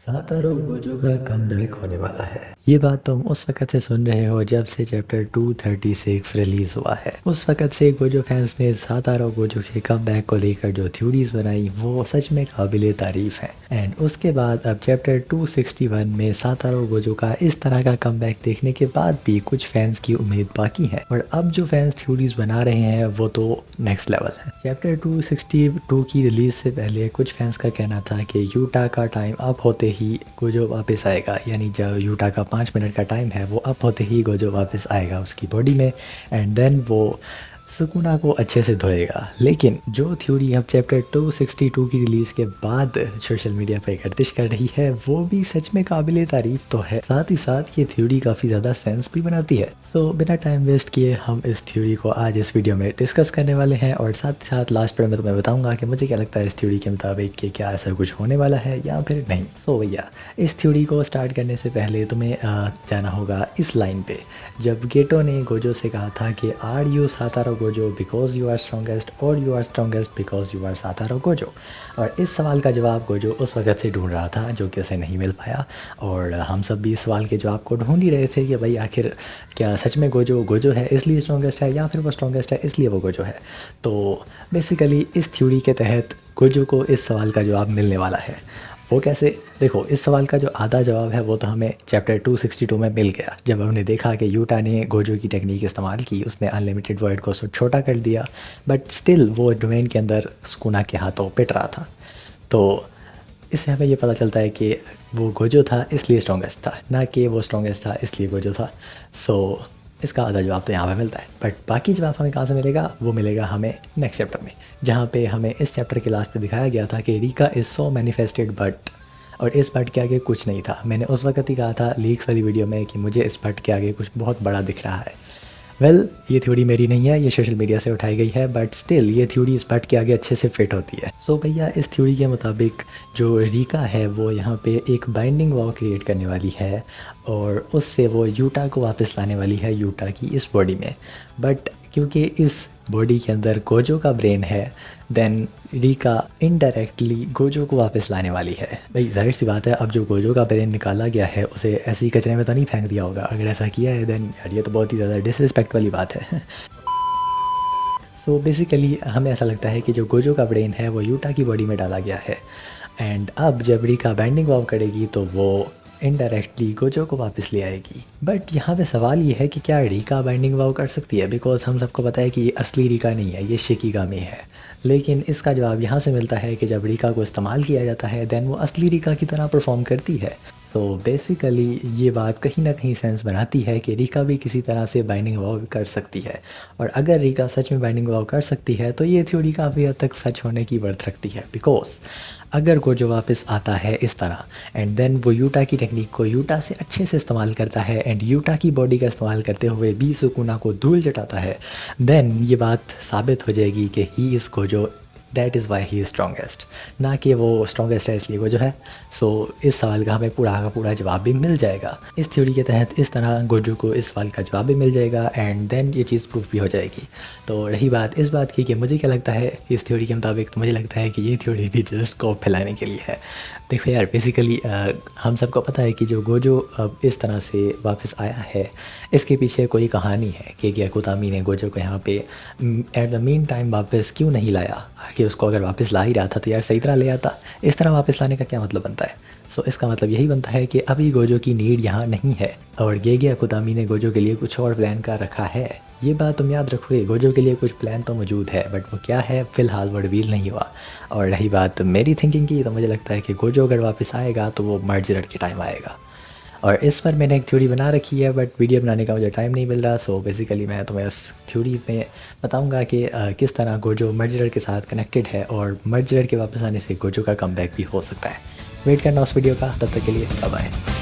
सातारो Gojo का comeback होने वाला है। ये बात तुम उस वक़्त से सुन रहे हो जब से चैप्टर 236 रिलीज हुआ है। उस वक़्त से गोजो फैंस ने सातारो गोजो के कमबैक को लेकर जो थ्योरीज बनाई वो सच में काबिले तारीफ है। एंड उसके बाद अब चैप्टर 261 में सातारो गोजो का इस तरह का कमबैक देखने के बाद भी कुछ फैंस की उम्मीद बाकी है। और अब जो फैंस थ्योरीज बना रहे हैं वो तो नेक्स्ट लेवल है। चैप्टर 262 की रिलीज से पहले कुछ फैंस का कहना था कि यूटा का टाइम अप होते ही गोजो वापस आएगा, यानी जब यूटा का 5 मिनट का टाइम है वो अप होते ही गोजो वापस आएगा उसकी बॉडी में एंड देन वो सुकुना को अच्छे से धोएगा। लेकिन जो थ्योरी अब चैप्टर 262 की रिलीज़ के बाद सोशल मीडिया पर गर्दिश कर रही है वो भी सच में काबिले तारीफ तो है, साथ ही साथ ये थ्योरी काफ़ी ज़्यादा सेंस भी बनाती है। सो बिना टाइम वेस्ट किए हम इस थ्योरी को आज इस वीडियो में डिस्कस करने वाले हैं और साथ ही साथ लास्ट पर मैं तुम्हें बताऊंगा कि मुझे क्या लगता है इस थ्योरी के मुताबिक कि क्या ऐसा कुछ होने वाला है या फिर नहीं। सो भैया, इस थ्योरी को स्टार्ट करने से पहले तुम्हें जाना होगा इस लाइन पे जब गेटो ने गोजो से कहा था कि are you Satoru Gojo because you are strongest और you are strongest because you are Satoru Gojo. और इस सवाल का जवाब गोजो उस वक़्त से ढूंढ रहा था जो कि उसे नहीं मिल पाया और हम सब भी इस सवाल के जवाब को ढूंढ ही रहे थे कि भाई आखिर क्या सच में गोजो गोजो है इसलिए स्ट्रॉन्गेस्ट है या फिर वो स्ट्रॉन्गेस्ट है इसलिए वो गोजो है। तो बेसिकली इस थ्योरी के तहत गोजो को इस सवाल का जवाब मिलने वाला है। वो कैसे? देखो, इस सवाल का जो आधा जवाब है वो तो हमें चैप्टर 262 में मिल गया जब हमने देखा कि यूटा ने गोजो की टेक्निक इस्तेमाल की, उसने अनलिमिटेड वर्ल्ड को छोटा कर दिया बट स्टिल वो डोमेन के अंदर सुकुना के हाथों पिट रहा था। तो इससे हमें ये पता चलता है कि वो गोजो था इसलिए स्ट्रॉन्गेस्ट था, ना कि वो स्ट्रॉन्गेस्ट था इसलिए गोजो था। सो इसका आधा जवाब तो यहाँ पे मिलता है बट बाकी जवाब हमें कहाँ से मिलेगा? वो मिलेगा हमें नेक्स्ट चैप्टर में, जहाँ पे हमें इस चैप्टर के लास्ट पे दिखाया गया था कि Rica is so manifested but, और इस बट के आगे कुछ नहीं था। मैंने उस वक्त ही कहा था लीक्स वाली वीडियो में कि मुझे इस बट के आगे कुछ बहुत बड़ा दिख रहा है। वेल, ये थ्योरी मेरी नहीं है, ये सोशल मीडिया से उठाई गई है बट स्टिल ये थ्योरी इस बट के आगे अच्छे से फिट होती है। सो भैया, इस थ्योरी के मुताबिक जो रिका है वो यहाँ पे एक बाइंडिंग वॉल क्रिएट करने वाली है और उससे वो यूटा को वापस लाने वाली है यूटा की इस बॉडी में। बट क्योंकि इस बॉडी के अंदर गोजो का ब्रेन है देन रिका इनडायरेक्टली गोजो को वापस लाने वाली है। भाई जाहिर सी बात है, अब जो गोजो का ब्रेन निकाला गया है उसे ऐसे ही कचरे में तो नहीं फेंक दिया होगा। अगर ऐसा किया है देन यार ये तो बहुत ही ज़्यादा डिसरिस्पेक्ट वाली बात है। सो बेसिकली हमें ऐसा लगता है कि जो गोजो का ब्रेन है वो यूटा की बॉडी में डाला गया है एंड अब जब रिका बाइंडिंग वॉव करेगी तो वो इनडायरेक्टली गोजो को वापस ले आएगी। बट यहाँ पे सवाल ये है कि क्या रिका बाइंडिंग वाव कर सकती है? बिकॉज हम सबको पता है कि ये असली रिका नहीं है, ये शिकिगामी है। लेकिन इसका जवाब यहाँ से मिलता है कि जब रिका को इस्तेमाल किया जाता है देन वो असली रिका की तरह परफॉर्म करती है। तो बेसिकली ये बात कहीं ना कहीं सेंस बनाती है कि रिका भी किसी तरह से बाइंडिंग वाव कर सकती है। और अगर रिका सच में बाइंडिंग वाव कर सकती है तो ये थ्योरी काफ़ी हद तक सच होने की वर्थ रखती है। बिकॉज अगर गोजो वापस आता है इस तरह एंड देन वो यूटा की टेक्निक को यूटा से अच्छे से इस्तेमाल करता है एंड यूटा की बॉडी का इस्तेमाल करते हुए भी सुकुना को धूल चटाता है, देन ये बात साबित हो जाएगी कि he is Gojo, that is why he is strongest, ना कि वो स्ट्रॉन्गेस्ट है इसलिए गोजो है। सो इस सवाल का हमें पूरा का पूरा जवाब भी मिल जाएगा। इस थ्योरी के तहत इस तरह गोजो को इस सवाल का जवाब भी मिल जाएगा एंड देन ये चीज़ प्रूफ भी हो जाएगी। तो रही बात इस बात की कि मुझे क्या लगता है इस थ्योरी के मुताबिक, तो मुझे लगता है कि ये थ्योरी भी जस्ट को फैलाने के लिए है। देखो यार, बेसिकली हम सबको पता है कि जो गोजो अब इस तरह से वापस आया है इसके पीछे कोई कहानी है कि ग्याकुतामी ने गोजो को यहाँ पे एट द मीन टाइम वापस क्यों नहीं लाया। कि उसको अगर वापस ला ही रहा था तो यार सही तरह ले आता। इस तरह वापस लाने का क्या मतलब बनता है? सो इसका मतलब यही बनता है कि अभी गोजो की नीड यहाँ नहीं है और ग्याकुतामी ने गोजो के लिए कुछ और प्लान कर रखा है। ये बात तुम याद रखोगे, गोजो के लिए कुछ प्लान तो मौजूद है बट वो क्या है फ़िलहाल वो रिवील नहीं हुआ। और रही बात मेरी थिंकिंग की, तो मुझे लगता है कि गोजो अगर वापस आएगा तो वो मर्जरेट के टाइम आएगा। और इस पर मैंने एक थ्योरी बना रखी है बट वीडियो बनाने का मुझे टाइम नहीं मिल रहा। सो बेसिकली मैं तुम्हें उस थ्योरी में बताऊंगा कि किस तरह गोजो मर्जरेट के साथ कनेक्टेड है और मर्जरेट के वापस आने से गोजो का कमबैक भी हो सकता है। वेट करना उस वीडियो का, तब तक के लिए बाय बाय।